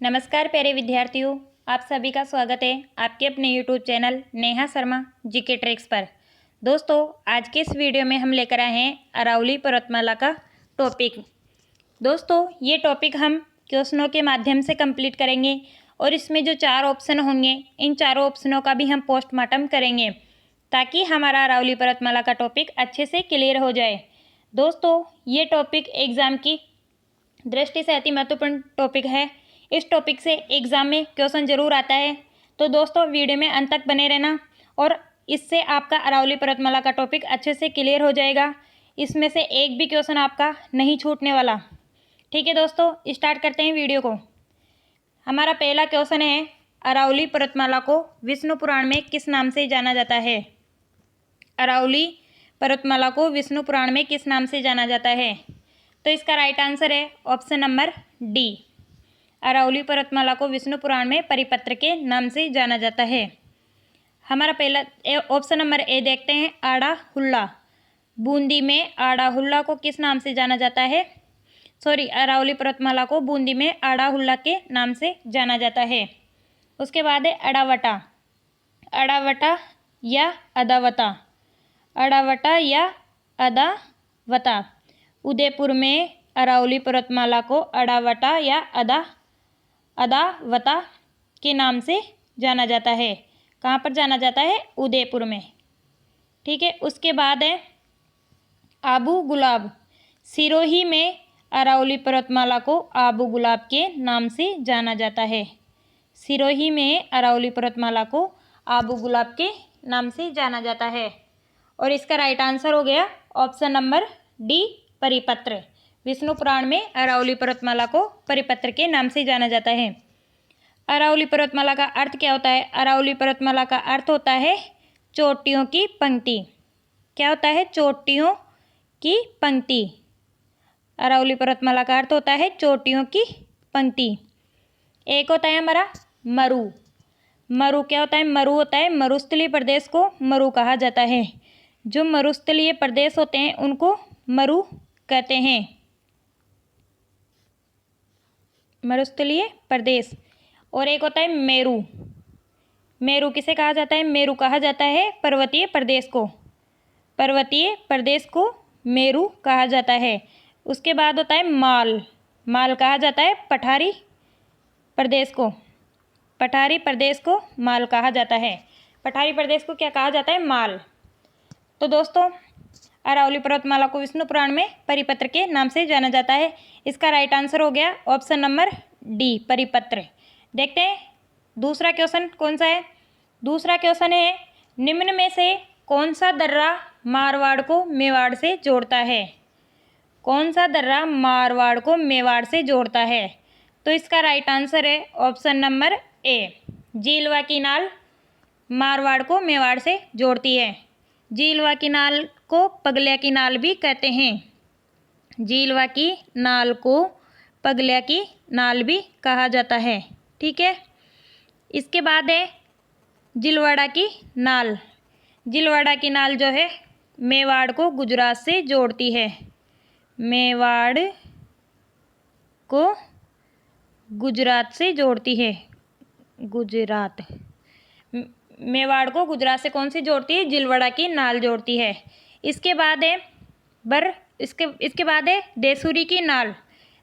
नमस्कार प्यारे विद्यार्थियों, आप सभी का स्वागत है आपके अपने YouTube channel Neha Sharma GK tricks पर। दोस्तों, आज के इस वीडियो में हम लेकर आए हैं अरावली पर्वतमाला का टॉपिक। दोस्तों, ये टॉपिक हम क्वेश्चनों के माध्यम से कंप्लीट करेंगे और इसमें जो 4 ऑप्शन होंगे, इन चारों ऑप्शनों का भी हम पोस्टमार्टम करेंगे ताकि हमारा अरावली पर्वतमाला का टॉपिक अच्छे से क्लियर हो जाए। दोस्तों, ये टॉपिक एग्ज़ाम की दृष्टि से अति महत्वपूर्ण टॉपिक है। इस टॉपिक से एग्ज़ाम में क्वेश्चन जरूर आता है, तो दोस्तों वीडियो में अंत तक बने रहना और इससे आपका अरावली पर्वतमाला का टॉपिक अच्छे से क्लियर हो जाएगा। इसमें से एक भी क्वेश्चन आपका नहीं छूटने वाला। ठीक है दोस्तों, स्टार्ट करते हैं वीडियो को। हमारा पहला क्वेश्चन है, अरावली पर्वतमाला को विष्णु पुराण में किस नाम से जाना जाता है? अरावली पर्वतमाला को विष्णु पुराण में किस नाम से जाना जाता है? तो इसका राइट आंसर है ऑप्शन नंबर डी। अरावली पर्वतमाला को विष्णु पुराण में परिपत्र के नाम से जाना जाता है। हमारा पहला ऑप्शन नंबर ए देखते हैं, आड़ा हुल्ला। बूंदी में आड़ा हुल्ला को किस नाम से जाना जाता है? अरावली पर्वतमाला को बूंदी में आड़ा हुल्ला के नाम से जाना जाता है। उसके बाद है अड़ावटा। अड़ावटा या अदावता। अड़ावटा या अदावता। उदयपुर में अरावली पर्वतमाला को अड़ावटा या अदावता के नाम से जाना जाता है। कहाँ पर जाना जाता है? उदयपुर में। ठीक है, उसके बाद है आबू गुलाब। सिरोही में अरावली पर्वतमाला को आबू गुलाब के नाम से जाना जाता है। सिरोही में अरावली पर्वतमाला को आबू गुलाब के नाम से जाना जाता है। और इसका राइट आंसर हो गया ऑप्शन नंबर डी, परिपत्र। विष्णु पुराण में अरावली पर्वतमाला को परिपत्र के नाम से जाना जाता है। अरावली पर्वतमाला का अर्थ क्या होता है? अरावली पर्वतमाला का अर्थ होता है चोटियों की पंक्ति। क्या होता है? चोटियों की पंक्ति। अरावली पर्वतमाला का अर्थ होता है चोटियों की पंक्ति। एक होता है हमारा मरु। मरु क्या होता है? मरु होता है मरुस्थलीय प्रदेश को मरु कहा जाता है। जो मरुस्थलीय प्रदेश होते हैं उनको मरु कहते हैं, मरुस्थलीय प्रदेश। और एक होता है मेरु। मेरु किसे कहा जाता है? मेरु कहा जाता है पर्वतीय प्रदेश को। पर्वतीय प्रदेश को मेरु कहा जाता है। उसके बाद होता है माल। माल कहा जाता है पठारी प्रदेश को। पठारी प्रदेश को माल कहा जाता है। पठारी प्रदेश को क्या कहा जाता है? माल। तो दोस्तों, अरावली पर्वतमाला को विष्णु पुराण में परिपत्र के नाम से जाना जाता है। इसका राइट आंसर हो गया ऑप्शन नंबर डी, परिपत्र। देखते हैं दूसरा क्वेश्चन कौन सा है। दूसरा क्वेश्चन है, निम्न में से कौन सा दर्रा मारवाड़ को मेवाड़ से जोड़ता है? कौन सा दर्रा मारवाड़ को मेवाड़ से जोड़ता है? तो इसका राइट आंसर है ऑप्शन नंबर ए, झीलवा की नाल मारवाड़ को मेवाड़ से जोड़ती है। झीलवा की नाल को पगलिया की नाल भी कहते हैं। झीलवा की नाल को पगलिया की नाल भी कहा जाता है। ठीक है, इसके बाद है जिलवाड़ा की नाल। जिलवाड़ा की नाल जो है मेवाड़ को गुजरात से जोड़ती है। मेवाड़ को गुजरात से जोड़ती है। गुजरात मेवाड़ को गुजरात से कौन सी जोड़ती है? जिलवाड़ा की नाल जोड़ती है। इसके बाद है इसके बाद है देसूरी की नाल।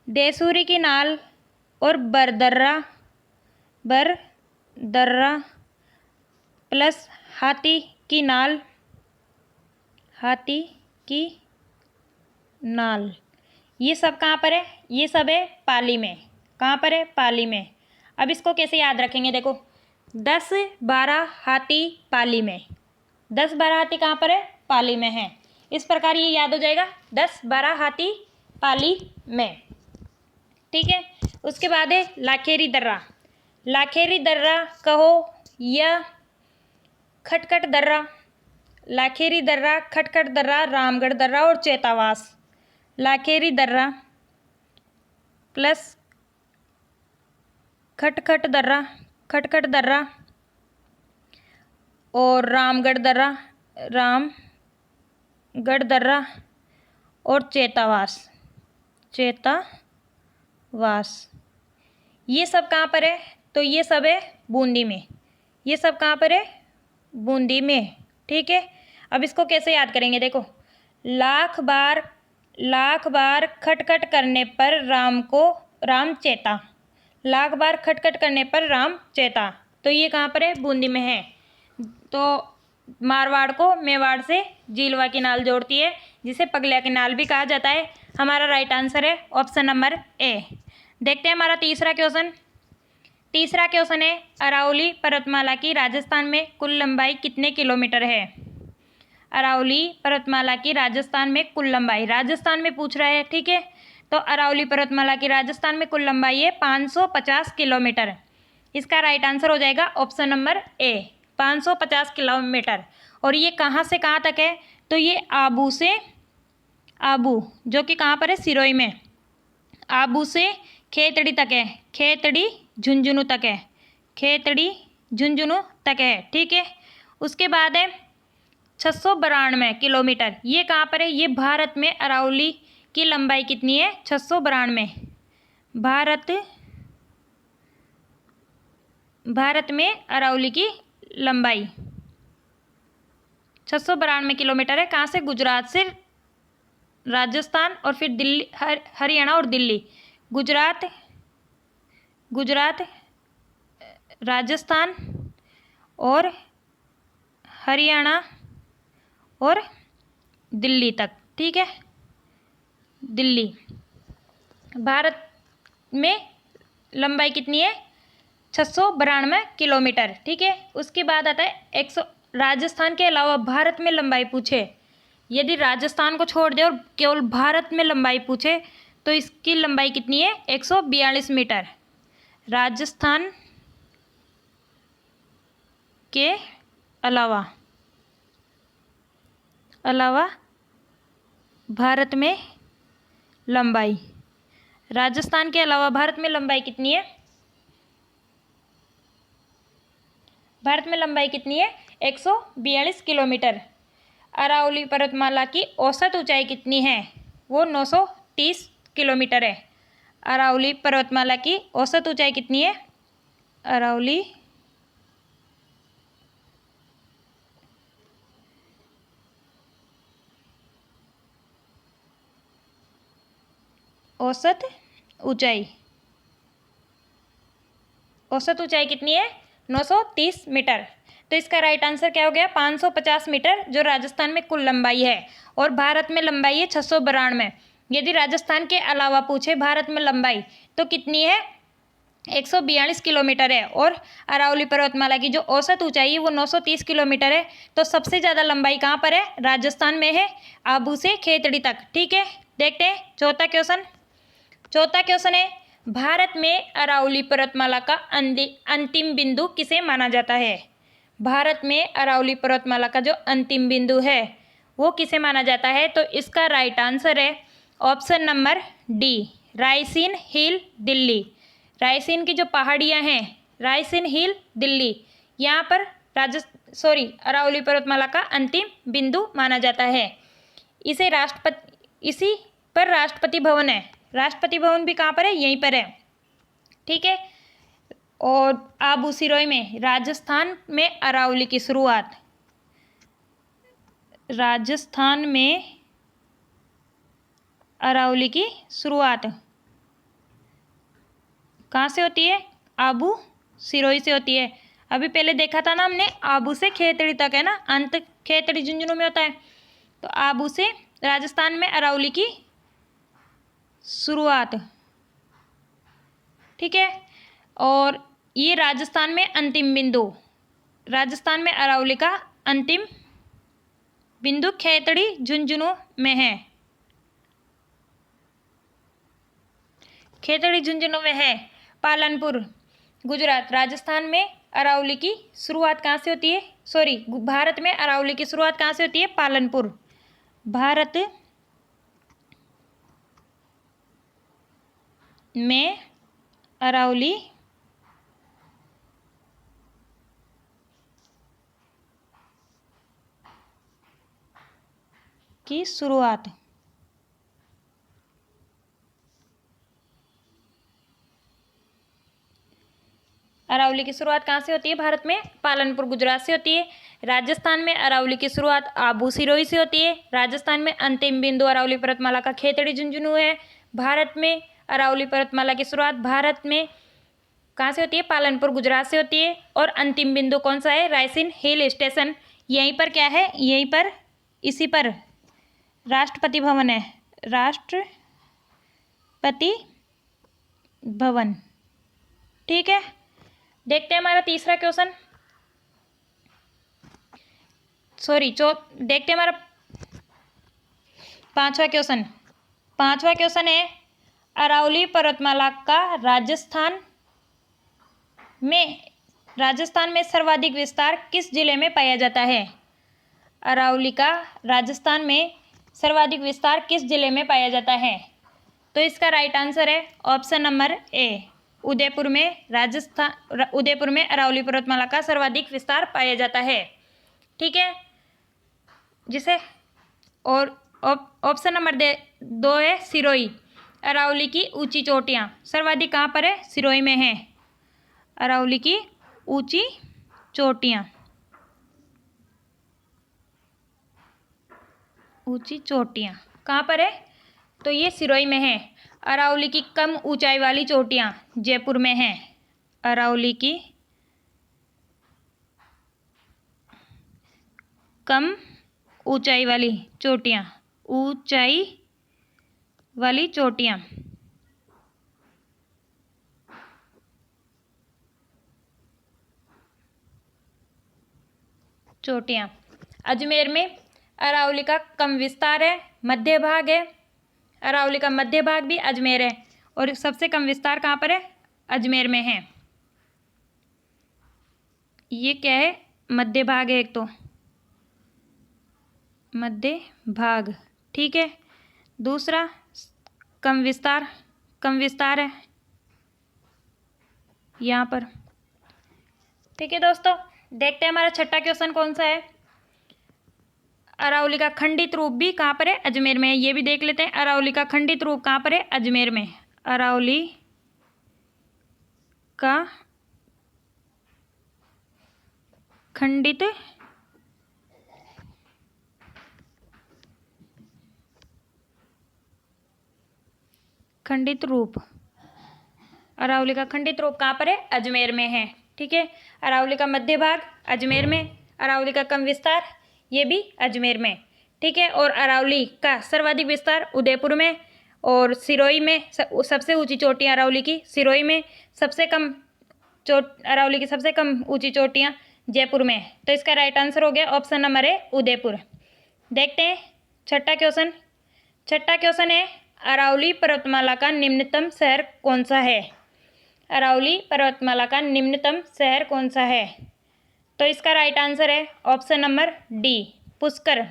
देसूरी की नाल और बरदर्रा प्लस हाथी की नाल। हाथी की नाल ये सब कहाँ पर है? ये सब है पाली में। कहाँ पर है? पाली में। अब इसको कैसे याद रखेंगे? देखो, 10-12 हाथी पाली में। 10-12 हाथी कहाँ पर है? पाली में है। इस प्रकार ये याद हो जाएगा, 10-12 हाथी पाली में। ठीक है, उसके बाद है लाखेरी दर्रा। लाखेरी दर्रा कहो या खटखट दर्रा। लाखेरी दर्रा, खटखट दर्रा, रामगढ़ दर्रा और चेतावास। लाखेरी दर्रा प्लस खटखट दर्रा और रामगढ़ दर्रा और चेतावास। ये सब कहाँ पर है? तो ये सब है बूंदी में। ये सब कहाँ पर है? बूंदी में। ठीक है, अब इसको कैसे याद करेंगे? देखो, लाख बार खटखट करने पर राम चेता। लाख बार खटखट करने पर राम चेता, तो ये कहाँ पर है? बूंदी में है। तो मारवाड़ को मेवाड़ से जीलवा की नाल जोड़ती है, जिसे पगलिया की नाल भी कहा जाता है। हमारा राइट आंसर है ऑप्शन नंबर ए। देखते हैं हमारा तीसरा क्वेश्चन। तीसरा क्वेश्चन है, अरावली पर्वतमाला की राजस्थान में कुल लंबाई कितने किलोमीटर है? अरावली पर्वतमाला की राजस्थान में कुल लंबाई, राजस्थान में पूछ रहा है। ठीक है, तो अरावली पर्वतमाला की राजस्थान में कुल लंबाई है 550 किलोमीटर। इसका राइट आंसर हो जाएगा ऑप्शन नंबर ए, 550 किलोमीटर। और ये कहाँ से कहाँ तक है? तो ये आबू से, आबू जो कि कहाँ पर है? सिरोही में। आबू से खेतड़ी तक है, खेतड़ी झुंझुनू तक है, खेतड़ी झुंझुनू तक है। ठीक है, उसके बाद है 692 किलोमीटर। ये कहाँ पर है? ये भारत में अरावली की लंबाई कितनी है? 692। भारत में अरावली की लंबाई 692 किलोमीटर है। कहाँ से? गुजरात से राजस्थान और फिर दिल्ली, हरियाणा और दिल्ली। गुजरात, राजस्थान और हरियाणा और दिल्ली तक। ठीक है, दिल्ली। भारत में लंबाई कितनी है? 692 किलोमीटर। ठीक है, उसके बाद आता है राजस्थान के अलावा भारत में लंबाई पूछे, यदि राजस्थान को छोड़ दे और केवल भारत में लंबाई पूछे, तो इसकी लंबाई कितनी है? 142 मीटर। राजस्थान के अलावा भारत में लंबाई, राजस्थान के अलावा भारत में लंबाई कितनी है? भारत में लंबाई कितनी है? 142 किलोमीटर। अरावली पर्वतमाला की औसत ऊंचाई कितनी है? वो 930 किलोमीटर है। अरावली पर्वतमाला की औसत ऊंचाई कितनी है? अरावली औसत ऊंचाई कितनी है? 930 मीटर। तो इसका राइट आंसर क्या हो गया? 550 मीटर, जो राजस्थान में कुल लंबाई है। और भारत में लंबाई है 692। यदि राजस्थान के अलावा पूछे भारत में लंबाई, तो कितनी है? 142 किलोमीटर है। और अरावली पर्वतमाला की जो औसत ऊंचाई है वो 930 किलोमीटर है। तो सबसे ज़्यादा लंबाई कहाँ पर है? राजस्थान में है, आबू से खेतड़ी तक। ठीक है, देखते हैं चौथा क्वेश्चन। चौथा क्वेश्चन है, भारत में अरावली पर्वतमाला का अंतिम बिंदु किसे माना जाता है? भारत में अरावली पर्वतमाला का जो अंतिम बिंदु है वो किसे माना जाता है? तो इसका राइट आंसर है ऑप्शन नंबर डी, रायसीन हिल, दिल्ली। रायसीन की जो पहाड़ियाँ हैं, रायसीन हिल, दिल्ली, यहाँ पर अरावली पर्वतमाला का अंतिम बिंदु माना जाता है। इसी पर राष्ट्रपति भवन है। राष्ट्रपति भवन भी कहाँ पर है? यहीं पर है। ठीक है, और आबू सिरोही में, राजस्थान में अरावली की शुरुआत, राजस्थान में अरावली की शुरुआत कहाँ से होती है? आबू सिरोही से होती है। अभी पहले देखा था ना हमने, आबू से खेतड़ी तक है ना, अंत खेतड़ी झुंझुनू में होता है। तो आबू से राजस्थान में अरावली की शुरुआत। ठीक है, और ये राजस्थान में अंतिम बिंदु, राजस्थान में अरावली का अंतिम बिंदु खेतड़ी झुंझुनू में है। खेतड़ी झुंझुनू में है। पालनपुर, गुजरात। राजस्थान में अरावली की शुरुआत कहाँ से होती है? भारत में अरावली की शुरुआत कहाँ से होती है? पालनपुर। भारत में अरावली की शुरुआत अरावली की शुरुआत कहाँ से होती है भारत में? पालनपुर गुजरात से होती है। राजस्थान में अरावली की शुरुआत आबू सिरोही से होती है। राजस्थान में अंतिम बिंदु अरावली पर्वतमाला का खेतड़ी झुंझुनू है। भारत में अरावली पर्वतमाला की शुरुआत भारत में कहाँ से होती है? पालनपुर गुजरात से होती है। और अंतिम बिंदु कौन सा है? Raisina hill station. यहीं पर क्या है? यहीं पर इसी पर राष्ट्रपति भवन है, राष्ट्रपति भवन। ठीक है, देखते हैं हमारा तीसरा क्वेश्चन। देखते हैं हमारा पांचवा क्वेश्चन। पांचवा क्वेश्चन है अरावली पर्वतमाला का राजस्थान में सर्वाधिक विस्तार किस जिले में पाया जाता है? अरावली का राजस्थान में सर्वाधिक विस्तार किस जिले में पाया जाता है? तो इसका राइट आंसर है ऑप्शन नंबर ए, उदयपुर में अरावली पर्वतमाला का सर्वाधिक विस्तार पाया जाता है। ठीक है, जिसे और ऑप्शन नंबर 2 है सिरोही। अरावली की ऊंची चोटियां सर्वाधिक कहाँ पर है? सिरोही में है। अरावली की ऊंची चोटियां कहाँ पर है? तो ये सिरोही में है। अरावली की कम ऊंचाई वाली चोटियां जयपुर में हैं। अरावली की कम ऊंचाई वाली चोटियां अजमेर में अरावली का कम विस्तार है, मध्य भाग है। अरावली का मध्य भाग भी अजमेर है और सबसे कम विस्तार कहाँ पर है? अजमेर में है। ये क्या है? मध्य भाग है, एक तो मध्य भाग। ठीक है, दूसरा कम विस्तार है यहाँ पर। ठीक है दोस्तों, देखते हैं हमारा छठा क्वेश्चन कौन सा है। अरावली का खंडित रूप भी कहाँ पर है? अजमेर में है। ये भी देख लेते हैं। अरावली का खंडित रूप कहाँ पर है? अजमेर में। अरावली का खंडित रूप कहाँ पर है? अजमेर में है। ठीक है, अरावली का मध्य भाग अजमेर में, अरावली का कम विस्तार ये भी अजमेर में। ठीक है, और अरावली का सर्वाधिक विस्तार उदयपुर में और सिरोही में। सबसे ऊंची चोटियां अरावली की सिरोही में, अरावली की सबसे कम ऊंची चोटियां जयपुर में। तो इसका राइट आंसर हो गया ऑप्शन नंबर ए, उदयपुर। देखते हैं छठा क्वेश्चन है अरावली पर्वतमाला का निम्नतम शहर कौन सा है? अरावली पर्वतमाला का निम्नतम शहर कौन सा है? तो इसका राइट आंसर है option number D, Pushkar.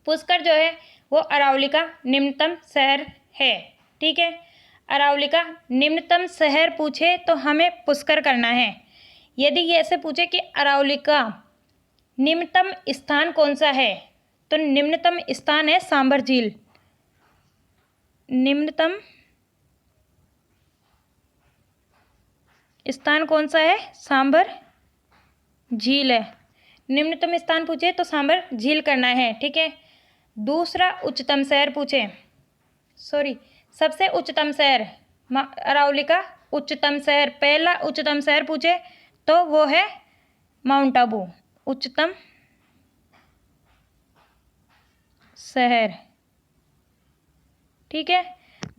Pushkar जो है वो अरावली का निम्नतम शहर है। ठीक है, अरावली का निम्नतम शहर पूछे तो हमें पुष्कर करना है। यदि ये ऐसे पूछे कि अरावली का निम्नतम स्थान कौन सा है, तो निम्नतम स्थान है सांभर झील। निम्नतम स्थान कौन सा है? सांभर झील है। निम्नतम स्थान पूछे तो सांभर झील करना है। ठीक है, दूसरा उच्चतम शहर पूछे, सबसे उच्चतम शहर अरावली का उच्चतम शहर, पहला उच्चतम शहर पूछे तो वो है माउंट आबू, उच्चतम शहर। ठीक है,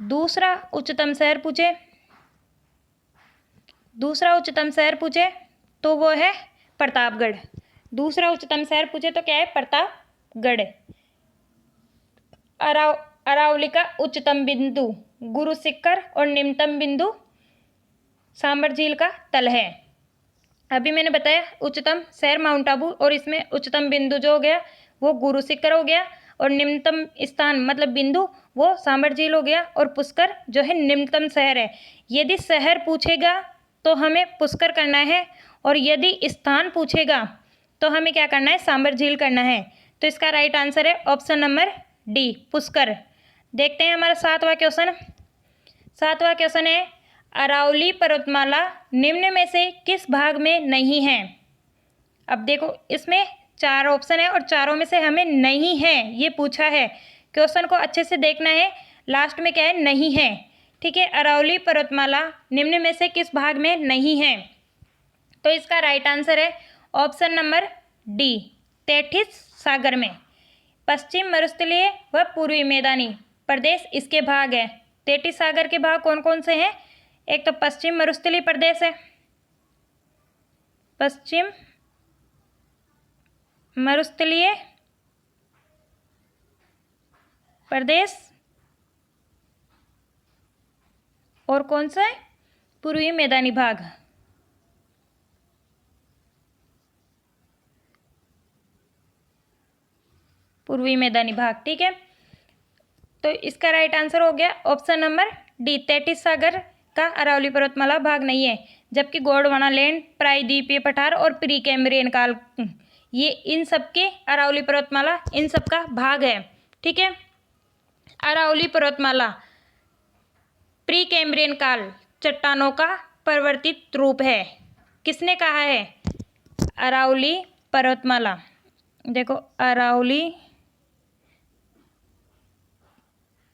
दूसरा उच्चतम शहर पूछे तो वो है प्रतापगढ़। दूसरा उच्चतम शहर पूछे तो क्या है? प्रतापगढ़। अरावली का उच्चतम बिंदु गुरु शिखर और निम्नतम बिंदु सांभर झील का तल है। अभी मैंने बताया उच्चतम शहर माउंट आबू और इसमें उच्चतम बिंदु जो हो गया वो गुरु शिखर हो गया और निम्नतम स्थान मतलब बिंदु वो सांभर झील हो गया और पुष्कर जो है निम्नतम शहर है। यदि शहर पूछेगा तो हमें पुष्कर करना है और यदि स्थान पूछेगा तो हमें क्या करना है? सांभर झील करना है। तो इसका राइट आंसर है ऑप्शन नंबर डी, पुष्कर। देखते हैं हमारा सातवां क्वेश्चन है अरावली पर्वतमाला निम्न में से किस भाग में नहीं है। अब देखो इसमें 4 ऑप्शन है और चारों में से हमें नहीं है ये पूछा है। क्वेश्चन को अच्छे से देखना है, लास्ट में क्या है, नहीं है। ठीक है, अरावली पर्वतमाला निम्न में से किस भाग में नहीं है। तो इसका राइट आंसर है ऑप्शन नंबर डी, तैथिस सागर में। पश्चिम मरुस्थलीय व पूर्वी मैदानी प्रदेश इसके भाग है। तैथिस सागर के भाग कौन कौन से हैं। एक तो पश्चिम मरुस्थलीय प्रदेश है, पश्चिम मरुस्थलीय प्रदेश, और कौन सा है, पूर्वी मैदानी भाग। पूर्वी मैदानी भाग। ठीक है, तो इसका राइट आंसर हो गया ऑप्शन नंबर डी, तैथिस सागर का अरावली पर्वतमाला भाग नहीं है। जबकि गोंडवाना लैंड, प्रायद्वीपीय पठार और प्री कैम्ब्रियन काल, ये इन सब के अरावली पर्वतमाला इन सब का भाग है। ठीक है, अरावली पर्वतमाला प्री कैम्ब्रियन काल चट्टानों का परिवर्तित रूप है। किसने कहा है। अरावली पर्वतमाला, देखो अरावली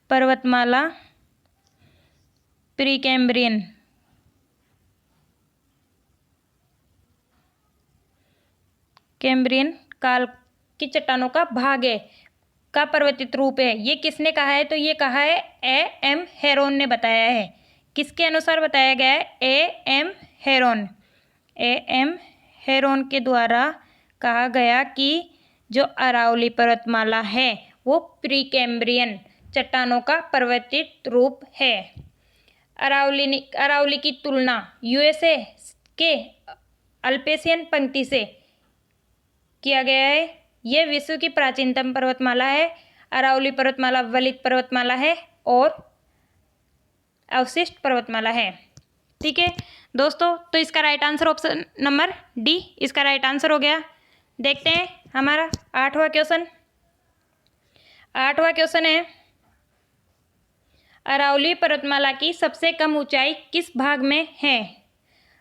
पर्वतमाला प्री कैम्ब्रियन काल की चट्टानों का भाग है, का पर्वतित रूप है। ये किसने कहा है, तो ये कहा है A.M. हेरोन ने बताया है। किसके अनुसार बताया गया है, A.M. हेरोन। A.M. हेरोन के द्वारा कहा गया कि जो अरावली पर्वतमाला है वो प्री कैम्ब्रियन चट्टानों का पर्वतित रूप है। अरावली की तुलना USA के अल्पेशियन पंक्ति से किया गया है। यह विश्व की प्राचीनतम पर्वतमाला है। अरावली पर्वतमाला वलित पर्वतमाला है और अवशिष्ट पर्वतमाला है। ठीक है दोस्तों, तो इसका right answer option number D, इसका राइट आंसर हो गया। देखते हैं हमारा 8वां क्वेश्चन। 8वां क्वेश्चन है, अरावली पर्वतमाला की सबसे कम ऊंचाई किस भाग में है।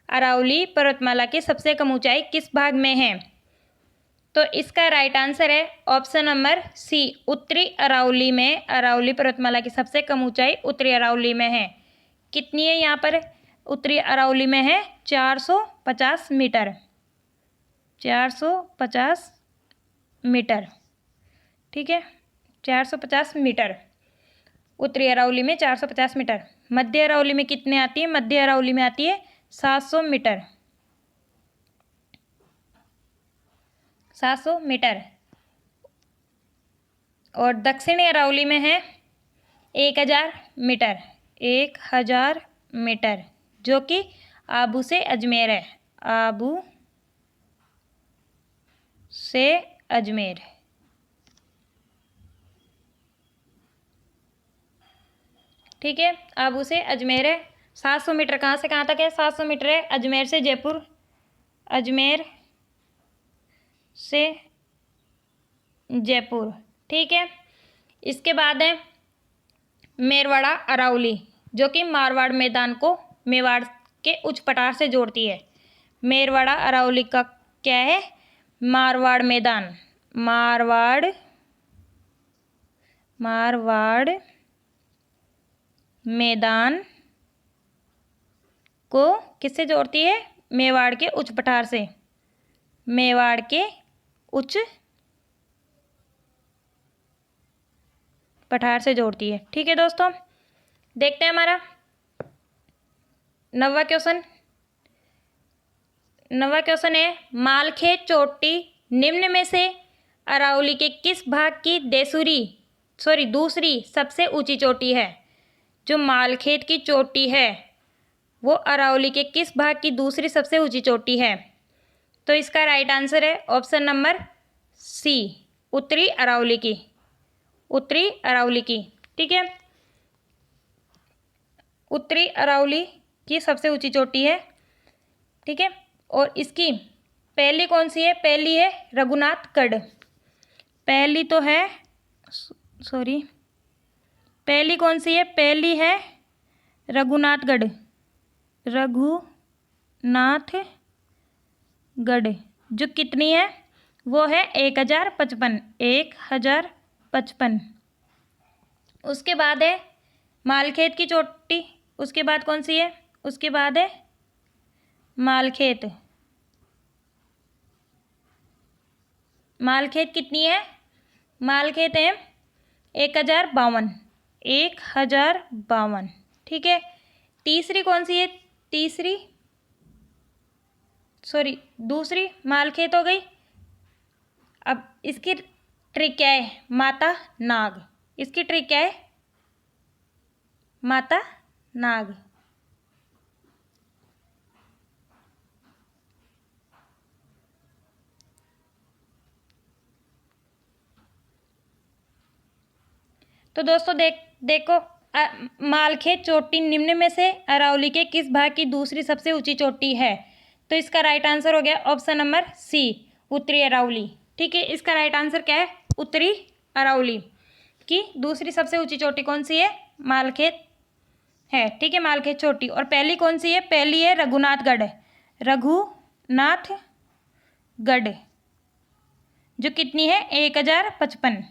अरावली पर्वतमाला की सबसे कम ऊंचाई किस भाग में है। तो इसका राइट आंसर है ऑप्शन नंबर सी, उत्तरी अरावली में। अरावली पर्वतमाला की सबसे कम ऊंचाई उत्तरी अरावली में है। कितनी है यहाँ पर, उत्तरी अरावली में है 450 मीटर। 450 मीटर। ठीक है, 450 मीटर उत्तरी अरावली में, 450 मीटर। मध्य अरावली में कितने आती है, मध्य अरावली में आती है 700 मीटर। 700 मीटर। और दक्षिणी अरावली में है 1000 मीटर। 1000 मीटर, जो कि आबू से अजमेर है। आबू से अजमेर। ठीक है, आबू से अजमेर है। 700 मीटर कहाँ से कहाँ तक है, 700 मीटर है अजमेर से जयपुर। अजमेर से जयपुर। ठीक है, इसके बाद है मेरवाड़ा अरावली, जो कि मारवाड़ मैदान को मेवाड़ के उच्च पठार से जोड़ती है। मेरवाड़ा अरावली का क्या है, मारवाड़ मैदान। मारवाड़ मैदान को किससे जोड़ती है, मेवाड़ के उच्च पठार से। मेवाड़ के उच्च पठार से जोड़ती है। ठीक है दोस्तों, देखते हैं हमारा 9वां क्वेश्चन। 9वां क्वेश्चन है, मालखेत चोटी निम्न में से अरावली के किस भाग की दूसरी सबसे ऊंची चोटी है। जो मालखेत की चोटी है वो अरावली के किस भाग की दूसरी सबसे ऊंची चोटी है। तो इसका राइट आंसर है ऑप्शन नंबर सी, उत्तरी अरावली की। उत्तरी अरावली की। ठीक है, उत्तरी अरावली की सबसे ऊंची चोटी है। ठीक है, और इसकी पहली कौन सी है, पहली है रघुनाथगढ़। पहली तो है पहली कौन सी है, पहली है रघुनाथगढ़। रघुनाथगढ़ जो कितनी है, वो है 1055, 1055। उसके बाद है मालखेत की चोटी, उसके बाद कौन सी है, उसके बाद है मालखेत। मालखेत कितनी है, मालखेत है 1052, 1052। ठीक है। तीसरी कौन सी है, तीसरी सॉरी दूसरी मालखेत हो गई। अब इसकी ट्रिक क्या है, माता नाग। इसकी ट्रिक क्या है, माता नाग। तो दोस्तों देखो मालखेत चोटी निम्न में से अरावली के किस भाग की दूसरी सबसे ऊंची चोटी है। तो इसका राइट आंसर हो गया ऑप्शन नंबर सी, उत्तरी अरावली। ठीक है, इसका राइट आंसर क्या है, उत्तरी अरावली की दूसरी सबसे ऊंची चोटी कौन सी है, मालखेत है। ठीक है, मालखेत चोटी। और पहली कौन सी है, पहली है रघुनाथगढ़, रघुनाथगढ़ जो कितनी है 1055,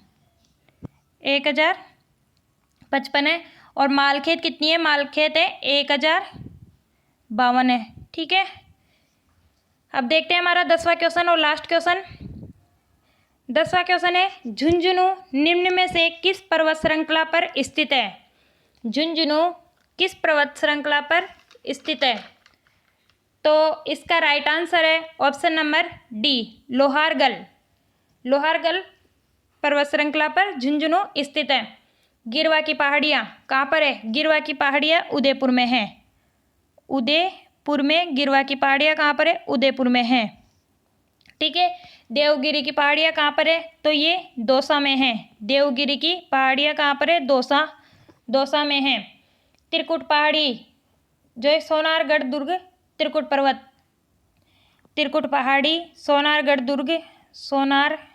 1055 है। और मालखेत कितनी है, मालखेत है 1052 है। ठीक है, अब देखते हैं हमारा 10वां क्वेश्चन और लास्ट क्वेश्चन। 10वां क्वेश्चन है झुंझुनू निम्न में से किस पर्वत श्रृंखला पर स्थित है। झुंझुनू किस पर्वत श्रृंखला पर स्थित है। तो इसका राइट आंसर है option number D, Lohargal. Lohargal पर्वत श्रृंखला पर झुंझुनू स्थित है। गिरवा की पहाड़ियाँ कहाँ पर है, गिरवा की पहाड़ियाँ उदयपुर में हैं। उदयपुर में गिरवा की पहाड़ियाँ कहाँ पर है, उदयपुर में हैं। ठीक है, देवगिरी की पहाड़ियाँ कहाँ पर है, तो ये दौसा में हैं। देवगिरी की पहाड़ियाँ कहाँ पर है, दौसा में हैं। त्रिकुट पहाड़ी जो है सोनारगढ़ दुर्ग, त्रिकुट पर्वत, त्रिकुट पहाड़ी, सोनारगढ़ दुर्ग, सोनारगढ़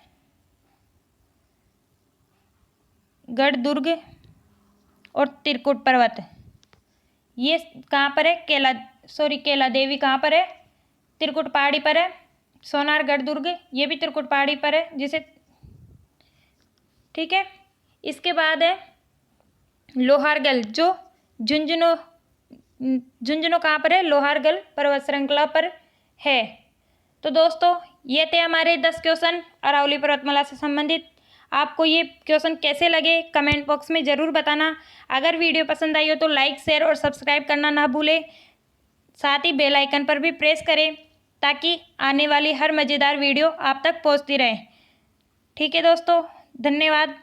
दुर्ग और त्रिकुट पर्वत, ये कहाँ पर है, केला देवी कहाँ पर है, त्रिकुट पहाड़ी पर है। सोनारगढ़ दुर्ग ये भी त्रिकुट पहाड़ी पर है जिसे। ठीक है, इसके बाद है लोहारगल जो झुंझुनू कहाँ पर है, लोहारगल पर्वत श्रृंखला पर है। तो दोस्तों ये थे हमारे 10 क्वेश्चन अरावली पर्वतमाला से संबंधित। आपको ये क्वेश्चन कैसे लगे कमेंट बॉक्स में ज़रूर बताना। अगर वीडियो पसंद आई हो तो लाइक, शेयर और सब्सक्राइब करना ना भूलें। साथ ही बेल आइकन पर भी प्रेस करें ताकि आने वाली हर मज़ेदार वीडियो आप तक पहुंचती रहे। ठीक है दोस्तों, धन्यवाद।